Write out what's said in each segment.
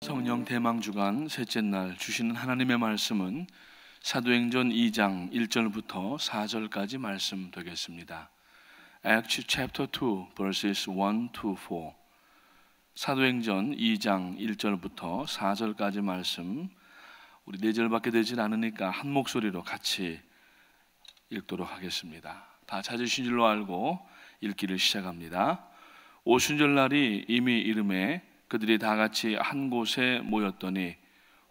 성령 대망주간 셋째 날 주시는 하나님의 말씀은 사도행전 2장 1절부터 4절까지 말씀 되겠습니다. Acts chapter 2 verses 1 to 4. 사도행전 2장 1절부터 4절까지 말씀, 우리 4절밖에 되질 않으니까 한 목소리로 같이 읽도록 하겠습니다. 다 찾으신 줄로 알고 읽기를 시작합니다. 오순절날이 이미 이름에 그들이 다 같이 한 곳에 모였더니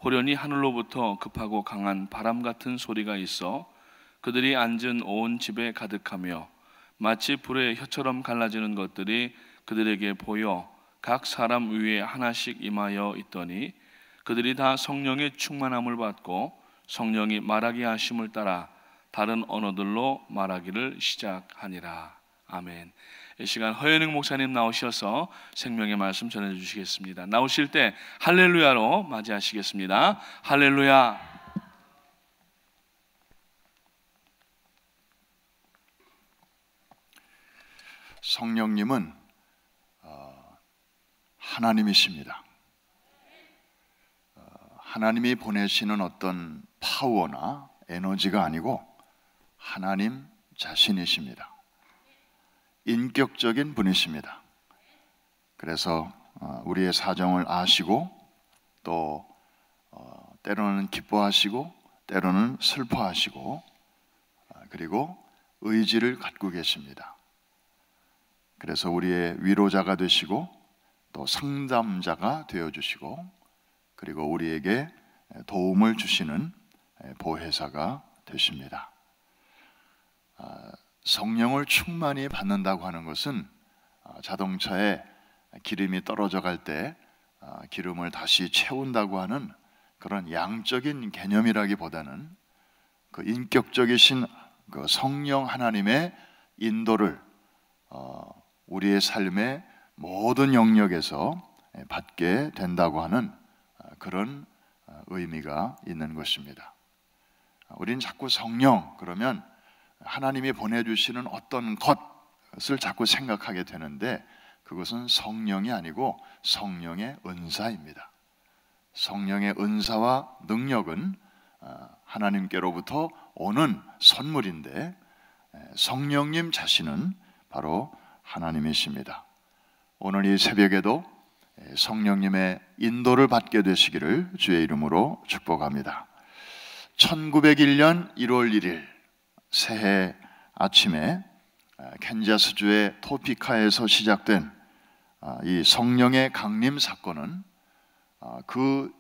호련히 하늘로부터 급하고 강한 바람 같은 소리가 있어 그들이 앉은 온 집에 가득하며 마치 불의 혀처럼 갈라지는 것들이 그들에게 보여 각 사람 위에 하나씩 임하여 있더니 그들이 다 성령의 충만함을 받고 성령이 말하게 하심을 따라 다른 언어들로 말하기를 시작하니라. 아멘. 이 시간 허연웅 목사님 나오셔서 생명의 말씀 전해주시겠습니다. 나오실 때 할렐루야로 맞이하시겠습니다. 할렐루야. 성령님은 하나님이십니다. 하나님이 보내시는 어떤 파워나 에너지가 아니고 하나님 자신이십니다. 인격적인 분이십니다. 그래서 우리의 사정을 아시고 또 때로는 기뻐하시고 때로는 슬퍼하시고 그리고 의지를 갖고 계십니다. 그래서 우리의 위로자가 되시고 또 상담자가 되어주시고 그리고 우리에게 도움을 주시는 보혜사가 되십니다. 성령을 충만히 받는다고 하는 것은 자동차에 기름이 떨어져 갈 때 기름을 다시 채운다고 하는 그런 양적인 개념이라기보다는 그 인격적이신 그 성령 하나님의 인도를 우리의 삶의 모든 영역에서 받게 된다고 하는 그런 의미가 있는 것입니다. 우리는 자꾸 성령 그러면 하나님이 보내주시는 어떤 것을 자꾸 생각하게 되는데 그것은 성령이 아니고 성령의 은사입니다. 성령의 은사와 능력은 하나님께로부터 오는 선물인데 성령님 자신은 바로 하나님이십니다. 오늘 이 새벽에도 성령님의 인도를 받게 되시기를 주의 이름으로 축복합니다. 1901년 1월 1일 새해 아침에 캔자스주의 토피카에서 시작된 이 성령의 강림 사건은 그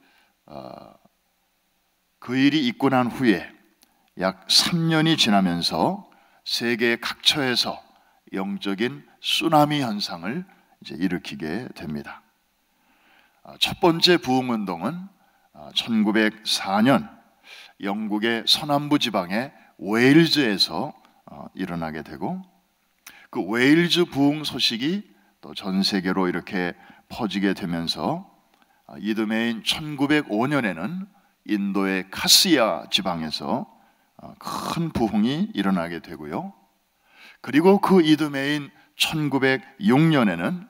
일이 있고 난 후에 약 3년이 지나면서 세계 각처에서 영적인 쓰나미 현상을 이제 일으키게 됩니다. 첫 번째 부흥운동은 1904년 영국의 서남부 지방의 웨일즈에서 일어나게 되고 그 웨일즈 부흥 소식이 또 전 세계로 이렇게 퍼지게 되면서 이듬해인 1905년에는 인도의 카시아 지방에서 큰 부흥이 일어나게 되고요. 그리고 그 이듬해인 1906년에는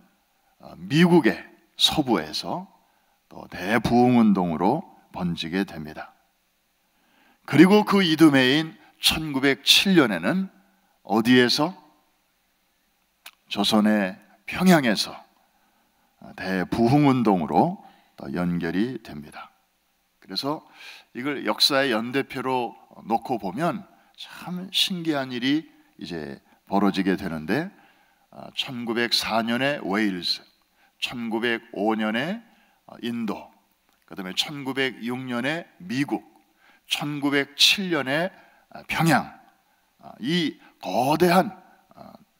미국의 서부에서 또 대부흥운동으로 번지게 됩니다. 그리고 그 이듬해인 1907년에는 어디에서? 조선의 평양에서 대부흥운동으로 또 연결이 됩니다. 그래서 이걸 역사의 연대표로 놓고 보면 참 신기한 일이 이제 벌어지게 되는데 1904년에 웨일즈, 1905년에 인도, 그 다음에 1906년에 미국, 1907년에 평양, 이 거대한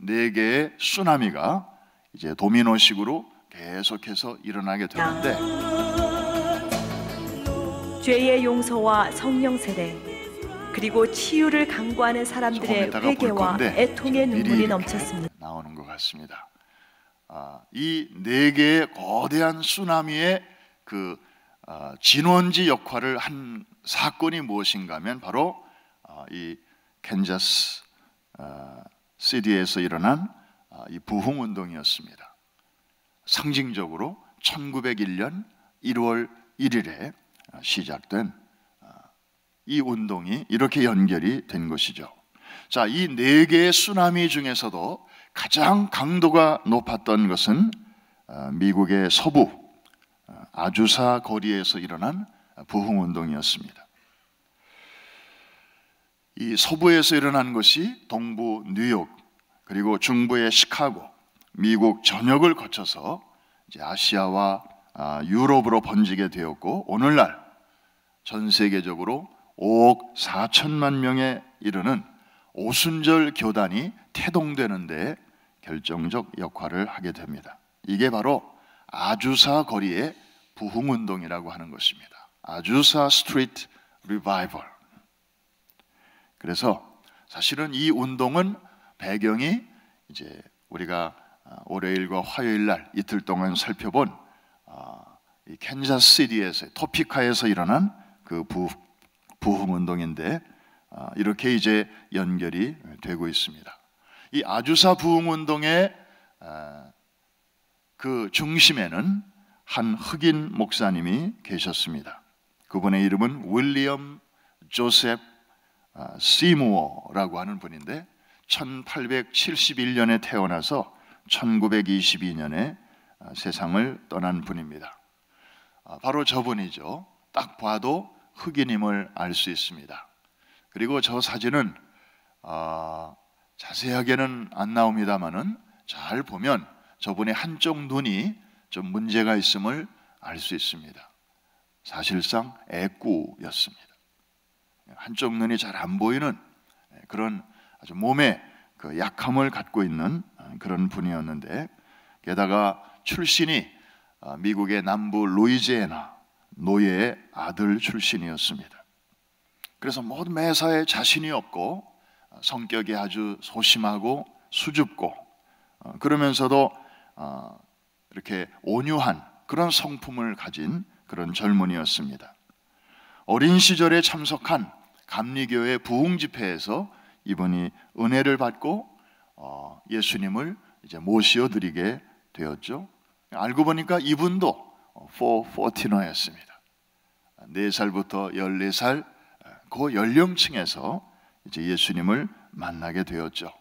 4개의 쓰나미가 이제 도미노식으로 계속해서 일어나게 되는데 죄의 용서와 성령 세례 그리고 치유를 강구하는 사람들의 회개와 애통의 눈물이 넘쳤습니다. 나오는 것 같습니다. 이 4개의 거대한 쓰나미의 그 진원지 역할을 한 사건이 무엇인가 하면 바로 이 캔자스 시티에서 일어난 이 부흥운동이었습니다. 상징적으로 1901년 1월 1일에 시작된 이 운동이 이렇게 연결이 된 것이죠. 자, 이 네 개의 쓰나미 중에서도 가장 강도가 높았던 것은 미국의 서부 아주사 거리에서 일어난 부흥운동이었습니다. 이 서부에서 일어난 것이 동부 뉴욕, 그리고 중부의 시카고, 미국 전역을 거쳐서 이제 아시아와 유럽으로 번지게 되었고, 오늘날 전 세계적으로 5억 4천만 명에 이르는 오순절 교단이 태동되는 데 결정적 역할을 하게 됩니다. 이게 바로 아주사 거리의 부흥운동이라고 하는 것입니다. 아주사 스트리트 리바이벌. 그래서 사실은 이 운동은 배경이 이제 우리가 월요일과 화요일 날 이틀 동안 살펴본 이 캔자스시티에서 토피카에서 일어난 그 부흥운동인데 이렇게 이제 연결이 되고 있습니다. 이 아주사 부흥운동의 그 중심에는 한 흑인 목사님이 계셨습니다. 그분의 이름은 윌리엄 조셉 시무어라고 하는 분인데 1871년에 태어나서 1922년에 세상을 떠난 분입니다. 바로 저분이죠. 딱 봐도 흑인임을 알 수 있습니다. 그리고 저 사진은 자세하게는 안 나옵니다만은 잘 보면 저분의 한쪽 눈이 좀 문제가 있음을 알 수 있습니다. 사실상 애꾸였습니다. 한쪽 눈이 잘 안 보이는 그런 아주 몸에 그 약함을 갖고 있는 그런 분이었는데, 게다가 출신이 미국의 남부 루이지애나 노예의 아들 출신이었습니다. 그래서 모든 매사에 자신이 없고 성격이 아주 소심하고 수줍고 그러면서도 이렇게 온유한 그런 성품을 가진 그런 젊은이였습니다. 어린 시절에 참석한 감리교회 부흥 집회에서 이분이 은혜를 받고 예수님을 이제 모시어 드리게 되었죠. 알고 보니까 이분도 414였습니다. 4살부터 14살 그 연령층에서 이제 예수님을 만나게 되었죠.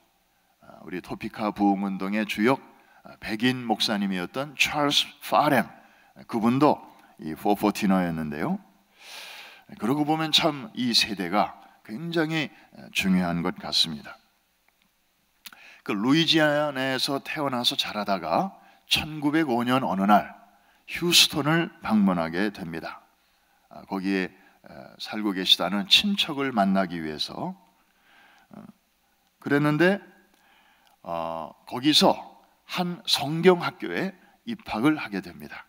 우리 토피카 부흥운동의 주역 백인 목사님이었던 찰스 파렘, 그분도 이 414였는데요. 그러고 보면 참 이 세대가 굉장히 중요한 것 같습니다. 그 루이지애나에서 태어나서 자라다가 1905년 어느 날 휴스턴을 방문하게 됩니다. 거기에 살고 계시다는 친척을 만나기 위해서 그랬는데 거기서 한 성경학교에 입학을 하게 됩니다.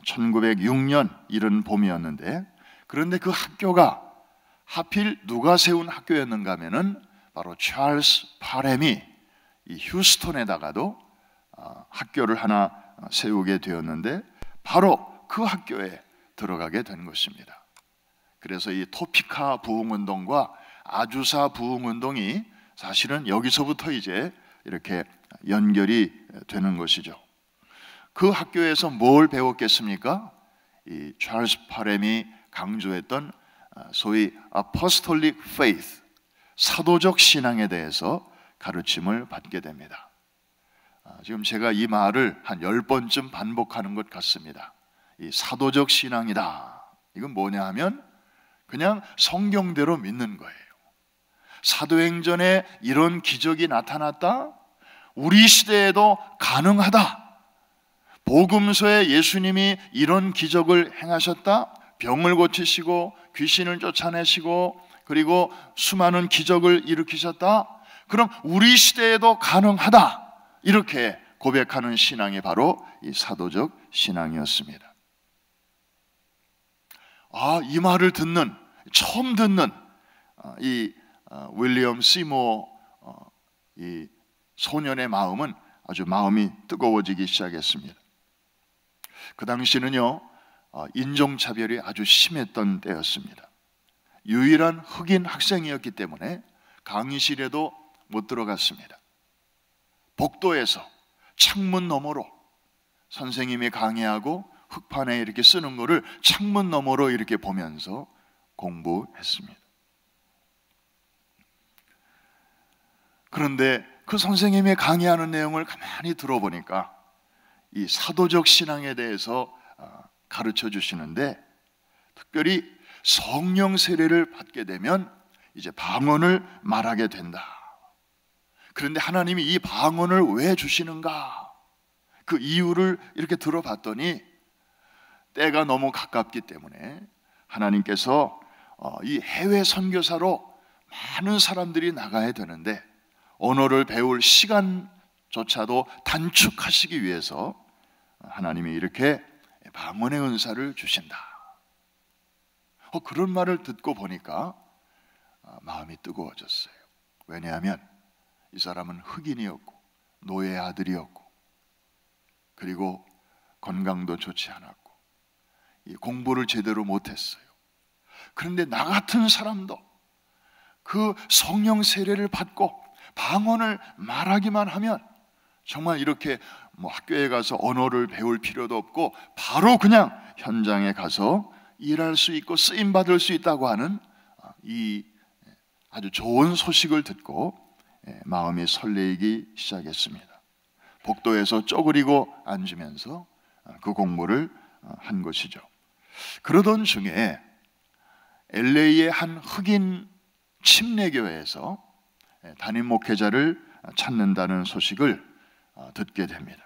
1906년 이른 봄이었는데, 그런데 그 학교가 하필 누가 세운 학교였는가 하면은 바로 찰스 파렘이 이 휴스턴에다가도 학교를 하나 세우게 되었는데 바로 그 학교에 들어가게 된 것입니다. 그래서 이 토피카 부흥운동과 아주사 부흥운동이 사실은 여기서부터 이제 이렇게 연결이 되는 것이죠. 그 학교에서 뭘 배웠겠습니까? 이 찰스 파렘이 강조했던 소위 apostolic faith, 사도적 신앙에 대해서 가르침을 받게 됩니다. 지금 제가 이 말을 한 10번쯤 반복하는 것 같습니다. 이 사도적 신앙이다. 이건 뭐냐 하면 그냥 성경대로 믿는 거예요. 사도행전에 이런 기적이 나타났다? 우리 시대에도 가능하다. 복음서에 예수님이 이런 기적을 행하셨다? 병을 고치시고 귀신을 쫓아내시고 그리고 수많은 기적을 일으키셨다? 그럼 우리 시대에도 가능하다. 이렇게 고백하는 신앙이 바로 이 사도적 신앙이었습니다. 이 말을 처음 듣는 이 윌리엄 시모 이 소년의 마음은 아주 마음이 뜨거워지기 시작했습니다. 그 당시는요, 인종차별이 아주 심했던 때였습니다. 유일한 흑인 학생이었기 때문에 강의실에도 못 들어갔습니다. 복도에서 창문 너머로 선생님이 강의하고 흑판에 이렇게 쓰는 거를 창문 너머로 이렇게 보면서 공부했습니다. 그런데 그 선생님이 강의하는 내용을 가만히 들어보니까 이 사도적 신앙에 대해서 가르쳐 주시는데, 특별히 성령 세례를 받게 되면 이제 방언을 말하게 된다. 그런데 하나님이 이 방언을 왜 주시는가? 그 이유를 이렇게 들어봤더니 때가 너무 가깝기 때문에 하나님께서 이 해외 선교사로 많은 사람들이 나가야 되는데 언어를 배울 시간조차도 단축하시기 위해서 하나님이 이렇게 방언의 은사를 주신다. 그런 말을 듣고 보니까 마음이 뜨거워졌어요. 왜냐하면 이 사람은 흑인이었고 노예 아들이었고, 그리고 건강도 좋지 않았고 이 공부를 제대로 못했어요. 그런데 나 같은 사람도 그 성령 세례를 받고 방언을 말하기만 하면 정말 이렇게 학교에 가서 언어를 배울 필요도 없고 바로 그냥 현장에 가서 일할 수 있고 쓰임 받을 수 있다고 하는 이 아주 좋은 소식을 듣고 마음이 설레이기 시작했습니다. 복도에서 쪼그리고 앉으면서 그 공부를 한 것이죠. 그러던 중에 LA의 한 흑인 침례교회에서 담임 목회자를 찾는다는 소식을 듣게 됩니다.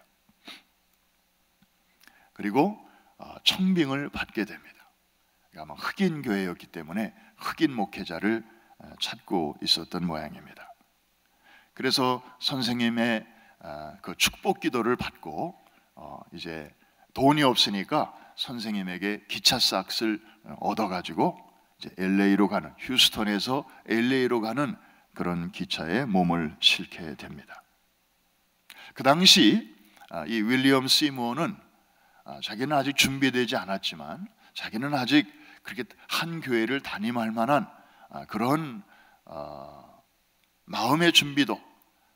그리고 청빙을 받게 됩니다. 아마 흑인 교회였기 때문에 흑인 목회자를 찾고 있었던 모양입니다. 그래서 선생님의 그 축복 기도를 받고 이제 돈이 없으니까 선생님에게 기차 싹을 얻어가지고 이제 LA로 가는, 휴스턴에서 LA로 가는 그런 기차에 몸을 싣게 됩니다. 그 당시 이 윌리엄 시무어는 자기는 아직 준비되지 않았지만 자기는 아직 그렇게 한 교회를 담임할 만한 그런 마음의 준비도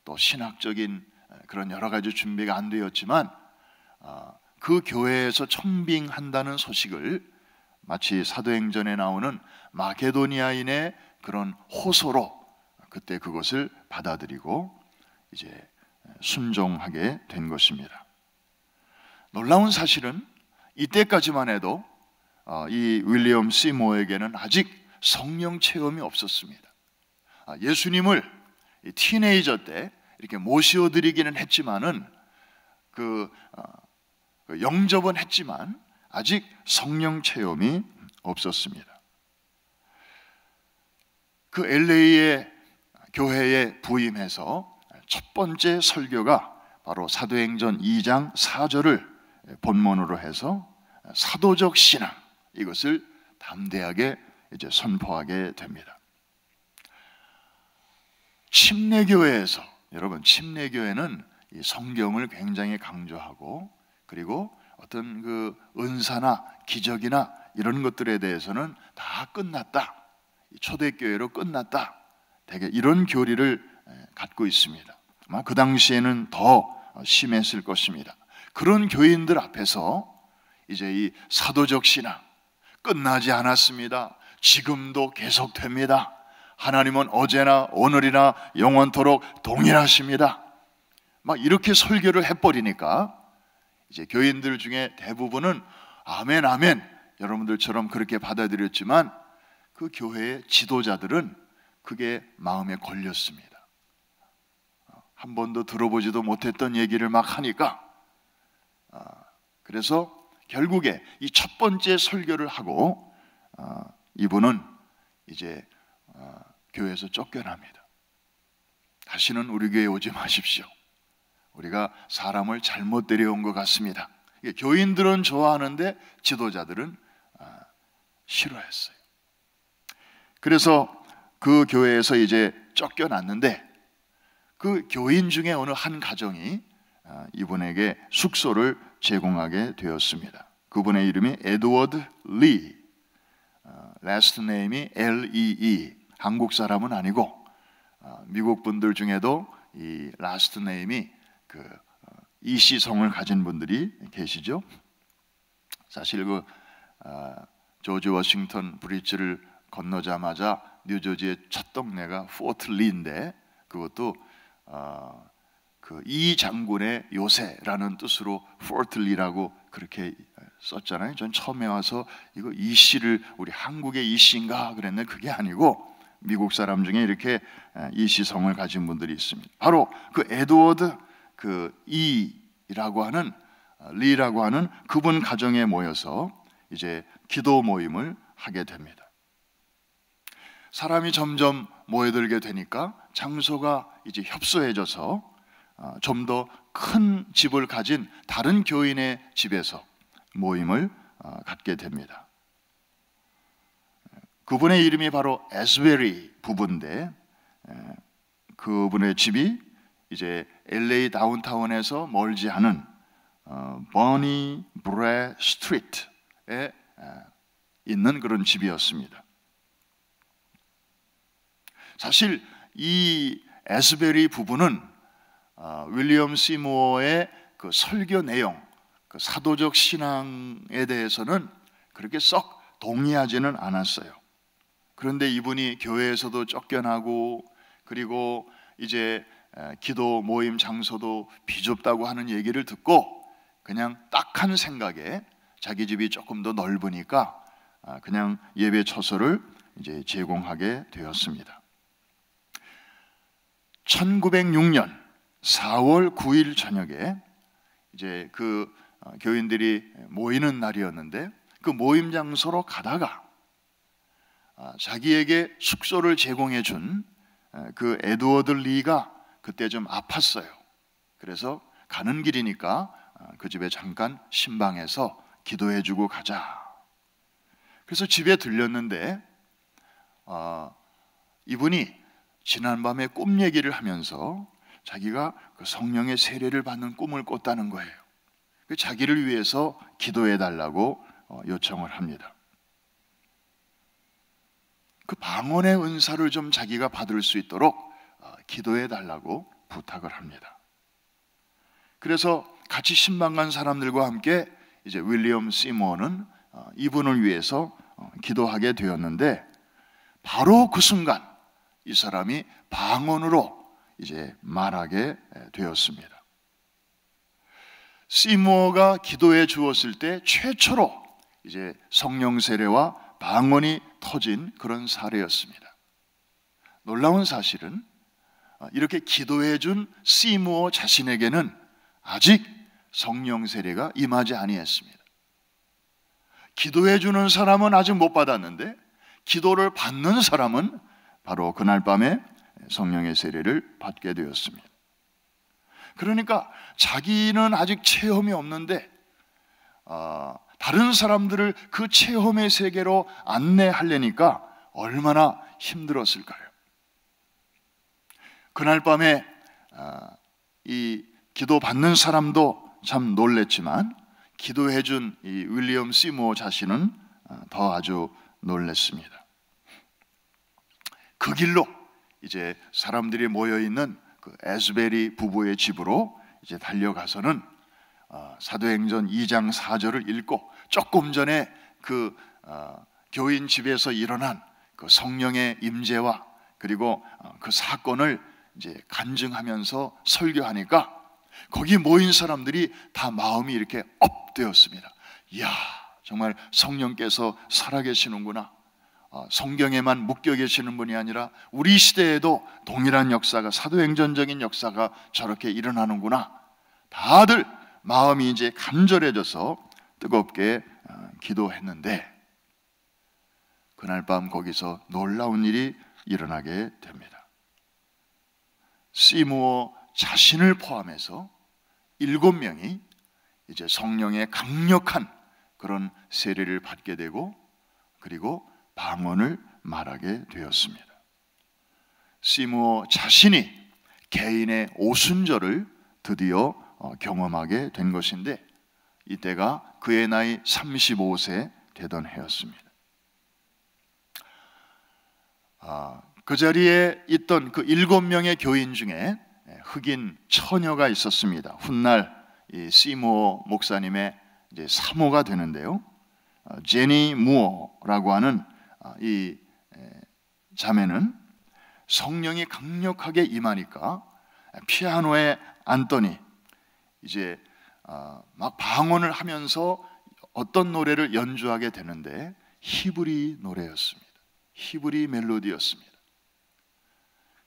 또 신학적인 그런 여러 가지 준비가 안 되었지만 그 교회에서 청빙한다는 소식을 마치 사도행전에 나오는 마게도니아인의 그런 호소로 그때 그것을 받아들이고 이제 순종하게 된 것입니다. 놀라운 사실은 이때까지만 해도 이 윌리엄 시모어에게는 아직 성령 체험이 없었습니다. 예수님을 티네이저 때 이렇게 모시어드리기는 했지만은 영접은 했지만 아직 성령 체험이 없었습니다. 그 LA의 교회에 부임해서 첫 번째 설교가 바로 사도행전 2장 4절을 본문으로 해서 사도적 신앙, 이것을 담대하게 이제 선포하게 됩니다. 침례교회에서, 여러분, 침례교회는 이 성경을 굉장히 강조하고 그리고 어떤 그 은사나 기적이나 이런 것들에 대해서는 다 끝났다, 초대교회로 끝났다, 되게 이런 교리를 갖고 있습니다. 아마 그 당시에는 더 심했을 것입니다. 그런 교인들 앞에서 이제 이 사도적 신앙 끝나지 않았습니다. 지금도 계속됩니다. 하나님은 어제나 오늘이나 영원토록 동일하십니다. 막 이렇게 설교를 해버리니까 이제 교인들 중에 대부분은 아멘 아멘 여러분들처럼 그렇게 받아들였지만 그 교회의 지도자들은 그게 마음에 걸렸습니다. 한 번도 들어보지도 못했던 얘기를 막 하니까 그래서 결국에 이 첫 번째 설교를 하고 이분은 이제 교회에서 쫓겨납니다. 다시는 우리 교회에 오지 마십시오. 우리가 사람을 잘못 데려온 것 같습니다. 교인들은 좋아하는데 지도자들은 싫어했어요. 그래서 그 교회에서 이제 쫓겨났는데 그 교인 중에 어느 한 가정이 이분에게 숙소를 제공하게 되었습니다. 그분의 이름이 에드워드 리, 라스트 네임이 Lee. 한국 사람은 아니고 미국 분들 중에도 이 라스트 네임이 그 이씨 성을 가진 분들이 계시죠. 사실 그 조지 워싱턴 브리지를 건너자마자 뉴저지의 첫 동네가 포트 리인데, 그것도 그 이 장군의 요새라는 뜻으로 포트 리라고 그렇게 썼잖아요. 전 처음에 와서 이거 이 시를 우리 한국의 이 시인가 그랬는데 그게 아니고 미국 사람 중에 이렇게 이 시성을 가진 분들이 있습니다. 바로 그 에드워드 그 이라고 하는 리라고 하는 그분 가정에 모여서 이제 기도 모임을 하게 됩니다. 사람이 점점 모여들게 되니까 장소가 이제 협소해져서 좀 더 큰 집을 가진 다른 교인의 집에서 모임을 갖게 됩니다. 그분의 이름이 바로 에스베리 부부인데, 그분의 집이 이제 LA 다운타운에서 멀지 않은 버니 브레 스트리트에 있는 그런 집이었습니다. 사실 이 에스베리 부부는 윌리엄 시모어의 그 설교 내용, 그 사도적 신앙에 대해서는 그렇게 썩 동의하지는 않았어요. 그런데 이분이 교회에서도 쫓겨나고, 그리고 이제 기도 모임 장소도 비좁다고 하는 얘기를 듣고 그냥 딱한 생각에 자기 집이 조금 더 넓으니까 그냥 예배 처소를 이제 제공하게 되었습니다. 1906년 4월 9일 저녁에 이제 그 교인들이 모이는 날이었는데, 그 모임 장소로 가다가 자기에게 숙소를 제공해 준 그 에드워드 리가 그때 좀 아팠어요. 그래서 가는 길이니까 그 집에 잠깐 신방해서 기도해 주고 가자. 그래서 집에 들렸는데 이분이 지난밤에 꿈 얘기를 하면서 자기가 그 성령의 세례를 받는 꿈을 꿨다는 거예요. 자기를 위해서 기도해 달라고 요청을 합니다. 그 방언의 은사를 좀 자기가 받을 수 있도록 기도해 달라고 부탁을 합니다. 그래서 같이 신방 간 사람들과 함께 이제 윌리엄 시모어는 이분을 위해서 기도하게 되었는데, 바로 그 순간 이 사람이 방언으로 이제 말하게 되었습니다. 시모어가 기도해 주었을 때 최초로 이제 성령 세례와 방언이 터진 그런 사례였습니다. 놀라운 사실은 이렇게 기도해 준 시모어 자신에게는 아직 성령 세례가 임하지 아니했습니다. 기도해 주는 사람은 아직 못 받았는데, 기도를 받는 사람은 바로 그날 밤에 성령의 세례를 받게 되었습니다. 그러니까 자기는 아직 체험이 없는데 다른 사람들을 그 체험의 세계로 안내하려니까 얼마나 힘들었을까요? 그날 밤에 이 기도 받는 사람도 참 놀랬지만, 기도해준 이 윌리엄 시모어 자신은 더 아주 놀랬습니다. 그 길로 이제 사람들이 모여 있는 그 에스베리 부부의 집으로 이제 달려가서는 사도행전 2장 4절을 읽고, 조금 전에 그 교인 집에서 일어난 그 성령의 임재와 그리고 그 사건을 이제 간증하면서 설교하니까 거기 모인 사람들이 다 마음이 이렇게 업되었습니다. 이야, 정말 성령께서 살아계시는구나. 성경에만 묶여 계시는 분이 아니라 우리 시대에도 동일한 역사가, 사도행전적인 역사가 저렇게 일어나는구나. 다들 마음이 이제 간절해져서 뜨겁게 기도했는데, 그날 밤 거기서 놀라운 일이 일어나게 됩니다. 시모어 자신을 포함해서 7명이 이제 성령의 강력한 그런 세례를 받게 되고, 그리고 방언을 말하게 되었습니다. 시모어 자신이 개인의 오순절을 드디어 경험하게 된 것인데, 이때가 그의 나이 35세 되던 해였습니다. 그 자리에 있던 그 7명의 교인 중에 흑인 처녀가 있었습니다. 훗날 이 시모어 목사님의 이제 사모가 되는데요. 제니 무어라고 하는 이 자매는 성령이 강력하게 임하니까 피아노에 앉더니 이제 막 방언을 하면서 어떤 노래를 연주하게 되는데 히브리 노래였습니다. 히브리 멜로디였습니다.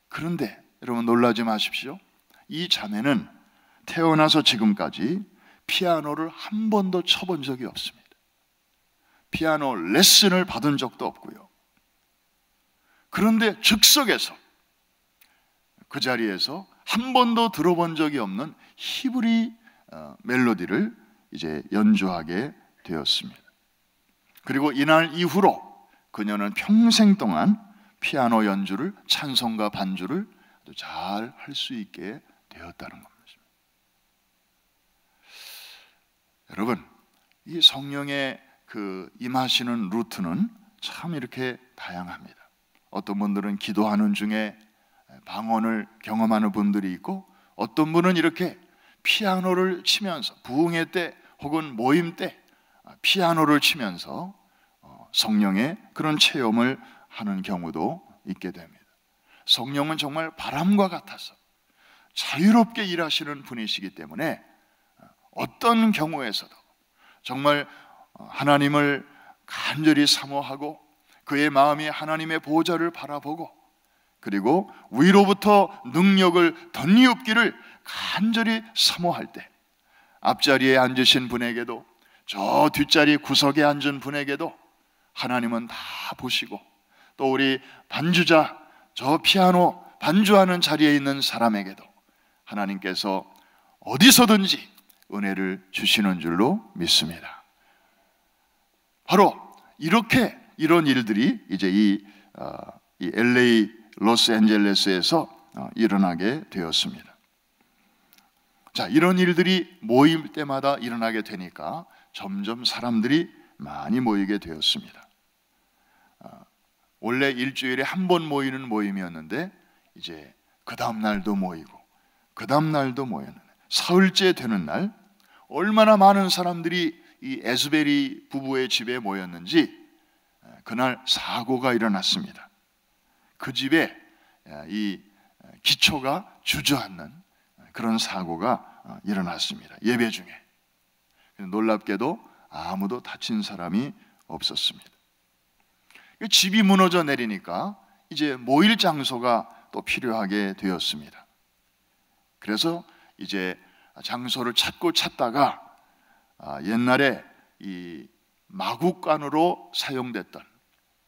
그런데 여러분 놀라지 마십시오. 이 자매는 태어나서 지금까지 피아노를 한 번도 쳐본 적이 없습니다. 피아노 레슨을 받은 적도 없고요. 그런데 즉석에서 그 자리에서 한 번도 들어본 적이 없는 히브리 멜로디를 이제 연주하게 되었습니다. 그리고 이날 이후로 그녀는 평생 동안 피아노 연주를, 찬송가 반주를 잘 할 수 있게 되었다는 겁니다. 여러분, 이 성령의 그 임하시는 루트는 참 이렇게 다양합니다. 어떤 분들은 기도하는 중에 방언을 경험하는 분들이 있고, 어떤 분은 이렇게 피아노를 치면서 부흥회 때 혹은 모임 때 피아노를 치면서 성령의 그런 체험을 하는 경우도 있게 됩니다. 성령은 정말 바람과 같아서 자유롭게 일하시는 분이시기 때문에 어떤 경우에서도 정말 하나님을 간절히 사모하고 그의 마음이 하나님의 보좌를 바라보고 그리고 위로부터 능력을 덧입기를 간절히 사모할 때 앞자리에 앉으신 분에게도 저 뒷자리 구석에 앉은 분에게도 하나님은 다 보시고 또 우리 반주자 저 피아노 반주하는 자리에 있는 사람에게도 하나님께서 어디서든지 은혜를 주시는 줄로 믿습니다. 바로 이렇게 이런 일들이 이제 이 LA 로스앤젤레스에서 일어나게 되었습니다. 자, 이런 일들이 모임 때마다 일어나게 되니까 점점 사람들이 많이 모이게 되었습니다. 원래 일주일에 한 번 모이는 모임이었는데 이제 그 다음 날도 모이고 그 다음 날도 모였는데 사흘째 되는 날 얼마나 많은 사람들이 이 에스베리 부부의 집에 모였는지 그날 사고가 일어났습니다. 그 집에 이 기초가 주저앉는 그런 사고가 일어났습니다. 예배 중에. 놀랍게도 아무도 다친 사람이 없었습니다. 집이 무너져 내리니까 이제 모일 장소가 또 필요하게 되었습니다. 그래서 이제 장소를 찾다가 옛날에 이 마구간으로 사용됐던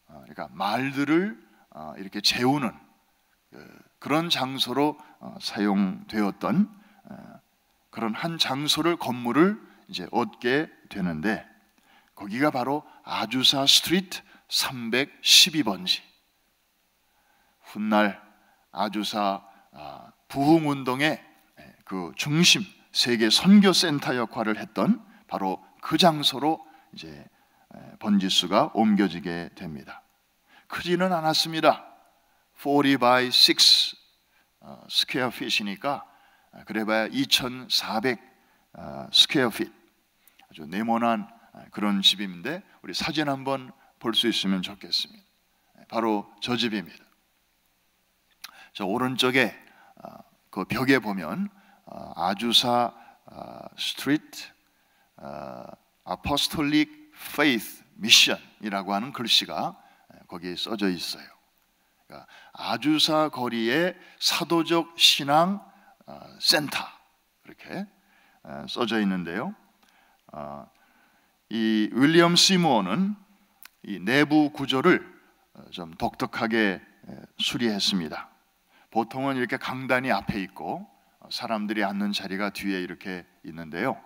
그러니까 말들을 이렇게 재우는 그런 장소로 사용되었던 그런 한 장소를 건물을 이제 얻게 되는데 거기가 바로 아주사 스트리트 312번지. 훗날 아주사 부흥운동의 그 중심 세계 선교센터 역할을 했던 바로 그 장소로 이제 번지수가 옮겨지게 됩니다. 크지는 않았습니다. 40 by 6 스퀘어 핏이니까 그래봐야 2,400 스퀘어 핏. 아주 네모난 그런 집인데 우리 사진 한번 볼 수 있으면 좋겠습니다. 바로 저 집입니다. 저 오른쪽에 그 벽에 보면 아주사 스트리트 아포스톨릭 페이스 미션이라고 하는 글씨가 거기에 써져 있어요. 그러니까 아주사 거리의 사도적 신앙 센터 이렇게 써져 있는데요. 이 윌리엄 시무어는 이 내부 구조를 좀 독특하게 수리했습니다. 보통은 이렇게 강단이 앞에 있고 사람들이 앉는 자리가 뒤에 이렇게 있는데요.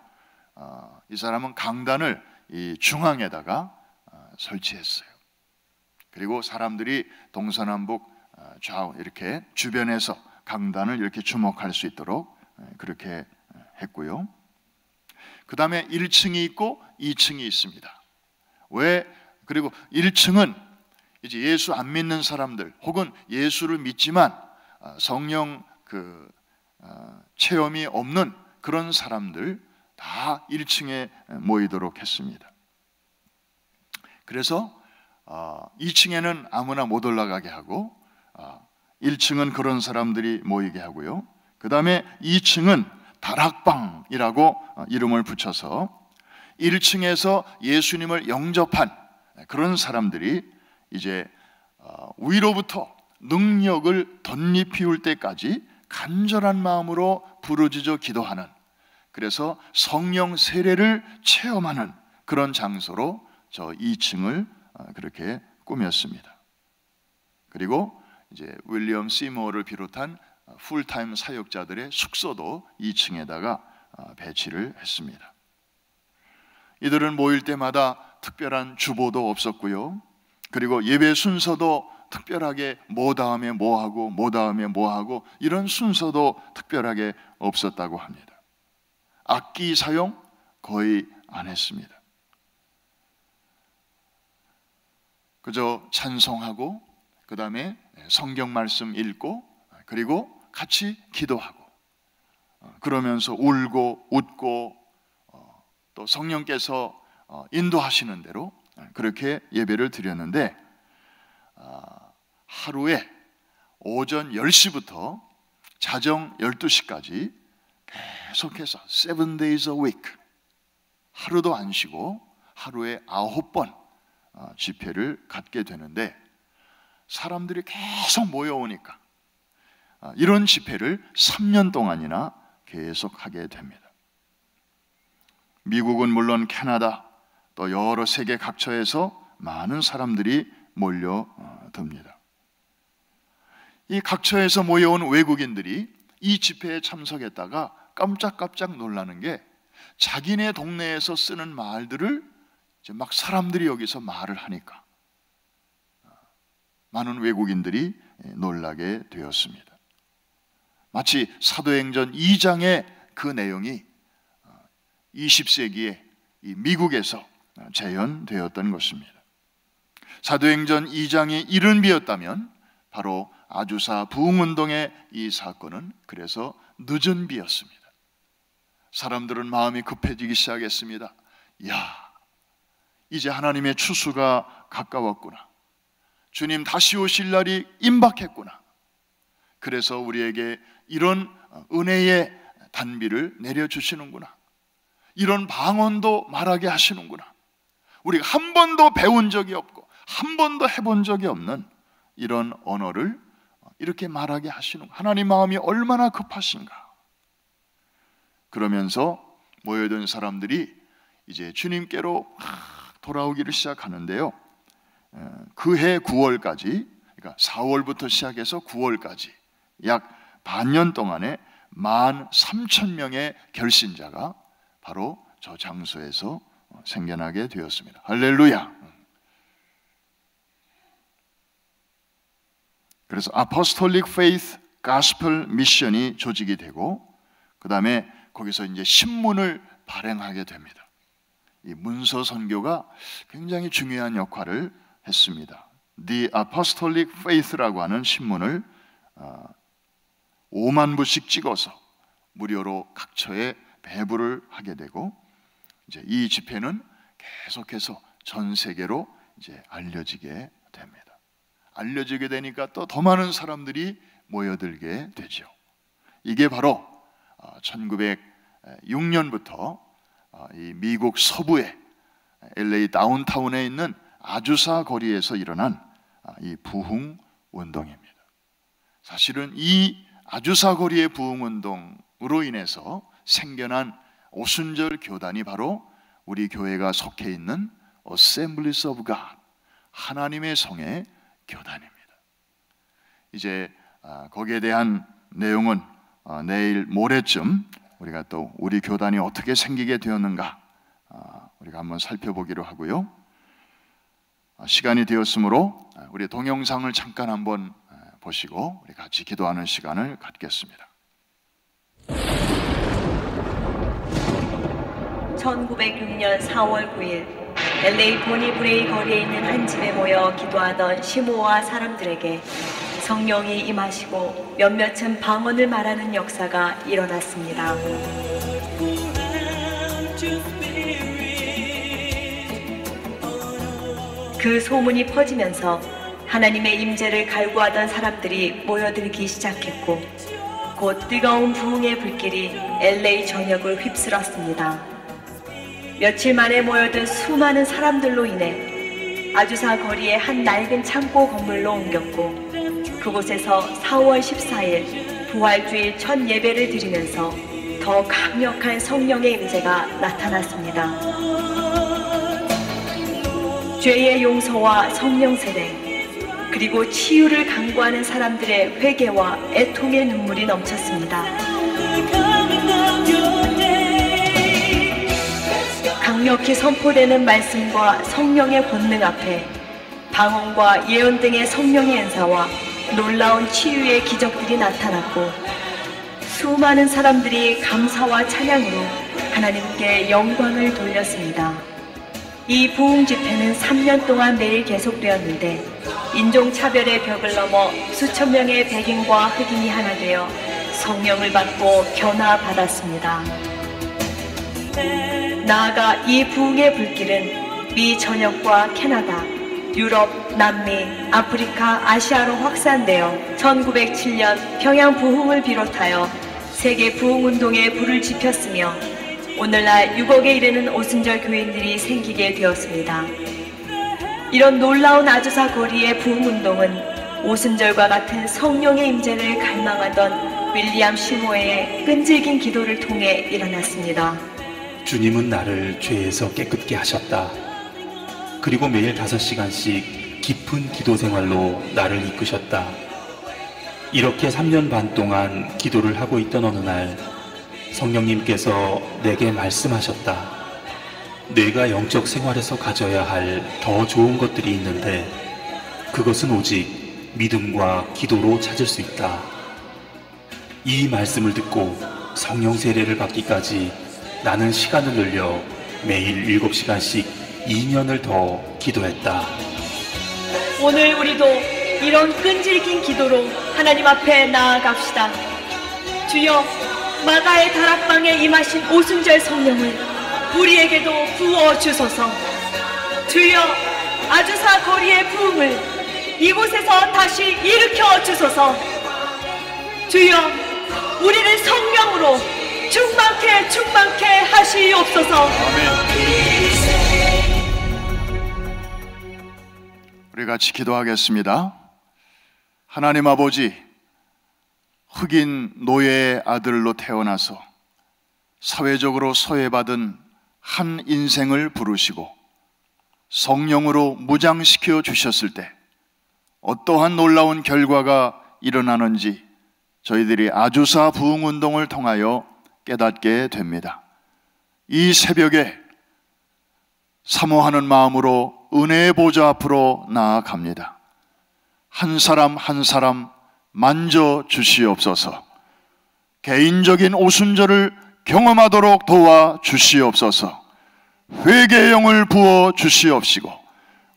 이 사람은 강단을 이 중앙에다가 설치했어요. 그리고 사람들이 동서남북 좌우 이렇게 주변에서 강단을 이렇게 주목할 수 있도록 그렇게 했고요. 그 다음에 1층이 있고 2층이 있습니다. 왜? 그리고 1층은 이제 예수 안 믿는 사람들 혹은 예수를 믿지만 성령 체험이 없는 그런 사람들 다 1층에 모이도록 했습니다. 그래서 2층에는 아무나 못 올라가게 하고 1층은 그런 사람들이 모이게 하고요. 그 다음에 2층은 다락방이라고 이름을 붙여서 1층에서 예수님을 영접한 그런 사람들이 이제 위로부터 능력을 덧입히울 때까지 간절한 마음으로 부르짖어 기도하는, 그래서 성령 세례를 체험하는 그런 장소로 저 2층을 그렇게 꾸몄습니다. 그리고 이제 윌리엄 시모어를 비롯한 풀타임 사역자들의 숙소도 2층에다가 배치를 했습니다. 이들은 모일 때마다 특별한 주보도 없었고요. 그리고 예배 순서도 특별하게 뭐 다음에 뭐 하고 뭐 다음에 뭐 하고 이런 순서도 특별하게 없었다고 합니다. 악기 사용 거의 안 했습니다. 그저 찬송하고 그 다음에 성경 말씀 읽고 그리고 같이 기도하고 그러면서 울고 웃고 또 성령께서 인도하시는 대로 그렇게 예배를 드렸는데, 하루에 오전 10시부터 자정 12시까지 계속해서 7 days a week 하루도 안 쉬고 하루에 9번 집회를 갖게 되는데, 사람들이 계속 모여오니까 이런 집회를 3년 동안이나 계속 하게 됩니다. 미국은 물론 캐나다 또 여러 세계 각처에서 많은 사람들이 몰려듭니다. 이 각처에서 모여온 외국인들이 이 집회에 참석했다가 깜짝깜짝 놀라는 게, 자기네 동네에서 쓰는 말들을 이제 막 사람들이 여기서 말을 하니까 많은 외국인들이 놀라게 되었습니다. 마치 사도행전 2장의 그 내용이 20세기에 이 미국에서 재현되었던 것입니다. 사도행전 2장이 이른비였다면 바로 아주사 부흥운동의 이 사건은 그래서 늦은 비였습니다. 사람들은 마음이 급해지기 시작했습니다. 야, 이제 하나님의 추수가 가까웠구나. 주님 다시 오실 날이 임박했구나. 그래서 우리에게 이런 은혜의 단비를 내려주시는구나. 이런 방언도 말하게 하시는구나. 우리가 한 번도 배운 적이 없고 한 번도 해본 적이 없는 이런 언어를 이렇게 말하게 하시는, 하나님 마음이 얼마나 급하신가. 그러면서 모여든 사람들이 이제 주님께로 돌아오기를 시작하는데요. 그해 9월까지, 그러니까 4월부터 시작해서 9월까지 약 반년 동안에 13,000명의 결신자가 바로 저 장소에서 생겨나게 되었습니다. 할렐루야. 그래서 Apostolic Faith Gospel 미션이 조직이 되고, 그 다음에 거기서 이제 신문을 발행하게 됩니다. 이 문서 선교가 굉장히 중요한 역할을 했습니다. The Apostolic Faith라고 하는 신문을 5만 부씩 찍어서 무료로 각처에 배부를 하게 되고, 이제 이 집회는 계속해서 전 세계로 이제 알려지게 됩니다. 알려지게 되니까 또 더 많은 사람들이 모여들게 되죠. 이게 바로 1906년부터 이 미국 서부의 LA 다운타운에 있는 아주사 거리에서 일어난 이 부흥 운동입니다. 사실은 이 아주사 거리의 부흥 운동으로 인해서 생겨난 오순절 교단이 바로 우리 교회가 속해 있는 Assemblies of God, 하나님의 성의 교단입니다. 이제 거기에 대한 내용은 내일 모레쯤 우리가 또 우리 교단이 어떻게 생기게 되었는가 우리가 한번 살펴보기로 하고요. 시간이 되었으므로 우리 동영상을 잠깐 한번 보시고 우리 같이 기도하는 시간을 갖겠습니다. 1906년 4월 9일 LA 보니브레이 거리에 있는 한 집에 모여 기도하던 시모와 사람들에게 성령이 임하시고 몇몇은 방언을 말하는 역사가 일어났습니다. 그 소문이 퍼지면서 하나님의 임재를 갈구하던 사람들이 모여들기 시작했고, 곧 뜨거운 부흥의 불길이 LA 전역을 휩쓸었습니다. 며칠 만에 모여든 수많은 사람들로 인해 아주사 거리의 한 낡은 창고 건물로 옮겼고, 그곳에서 4월 14일 부활주일 첫 예배를 드리면서 더 강력한 성령의 임재가 나타났습니다. 죄의 용서와 성령 세례, 그리고 치유를 강구하는 사람들의 회개와 애통의 눈물이 넘쳤습니다. 강력히 선포되는 말씀과 성령의 권능 앞에 방언과 예언 등의 성령의 은사와 놀라운 치유의 기적들이 나타났고, 수많은 사람들이 감사와 찬양으로 하나님께 영광을 돌렸습니다. 이 부흥 집회는 3년 동안 매일 계속되었는데, 인종차별의 벽을 넘어 수천 명의 백인과 흑인이 하나 되어 성령을 받고 변화받았습니다. 나아가 이 부흥의 불길은 미 전역과 캐나다, 유럽, 남미, 아프리카, 아시아로 확산되어 1907년 평양 부흥을 비롯하여 세계 부흥운동에 불을 지폈으며, 오늘날 6억에 이르는 오순절 교인들이 생기게 되었습니다. 이런 놀라운 아주사 거리의 부흥운동은 오순절과 같은 성령의 임재를 갈망하던 윌리엄 시모어의 끈질긴 기도를 통해 일어났습니다. 주님은 나를 죄에서 깨끗게 하셨다. 그리고 매일 5시간씩 깊은 기도 생활로 나를 이끄셨다. 이렇게 3년 반 동안 기도를 하고 있던 어느 날 성령님께서 내게 말씀하셨다. 내가 영적 생활에서 가져야 할 더 좋은 것들이 있는데 그것은 오직 믿음과 기도로 찾을 수 있다. 이 말씀을 듣고 성령 세례를 받기까지 나는 시간을 늘려 매일 7시간씩 2년을 더 기도했다. 오늘 우리도 이런 끈질긴 기도로 하나님 앞에 나아갑시다. 주여, 마가의 다락방에 임하신 오순절 성령을 우리에게도 부어주소서. 주여, 아주사 거리의 부흥을 이곳에서 다시 일으켜 주소서. 주여, 우리를 성령으로 충만케 하시옵소서. 우리 같이 기도하겠습니다. 하나님 아버지, 흑인 노예의 아들로 태어나서 사회적으로 소외받은 한 인생을 부르시고 성령으로 무장시켜 주셨을 때 어떠한 놀라운 결과가 일어나는지 저희들이 아주사 부흥운동을 통하여 깨닫게 됩니다. 이 새벽에 사모하는 마음으로 은혜의 보좌 앞으로 나아갑니다. 한 사람 한 사람 만져 주시옵소서. 개인적인 오순절을 경험하도록 도와 주시옵소서. 회개의 영을 부어 주시옵시고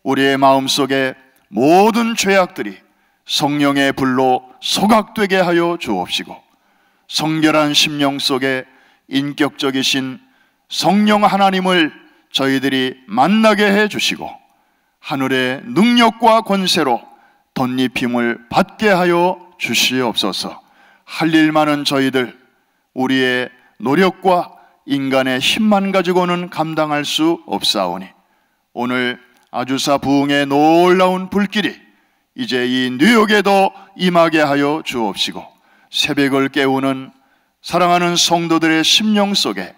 우리의 마음속에 모든 죄악들이 성령의 불로 소각되게 하여 주옵시고 성결한 심령 속에 인격적이신 성령 하나님을 저희들이 만나게 해 주시고 하늘의 능력과 권세로 덧입힘을 받게 하여 주시옵소서. 할 일 많은 저희들, 우리의 노력과 인간의 힘만 가지고는 감당할 수 없사오니 오늘 아주사 부흥의 놀라운 불길이 이제 이 뉴욕에도 임하게 하여 주옵시고 새벽을 깨우는 사랑하는 성도들의 심령 속에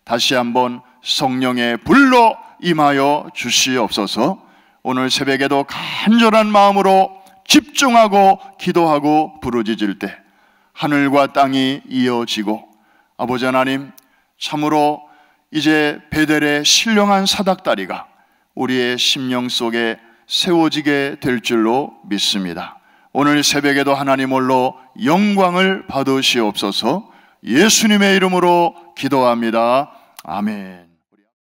다시 한번 성령의 불로 임하여 주시옵소서. 오늘 새벽에도 간절한 마음으로 집중하고 기도하고 부르짖을 때 하늘과 땅이 이어지고 아버지 하나님, 참으로 이제 베델의 신령한 사닥다리가 우리의 심령 속에 세워지게 될 줄로 믿습니다. 오늘 새벽에도 하나님 홀로 영광을 받으시옵소서. 예수님의 이름으로 기도합니다. 아멘.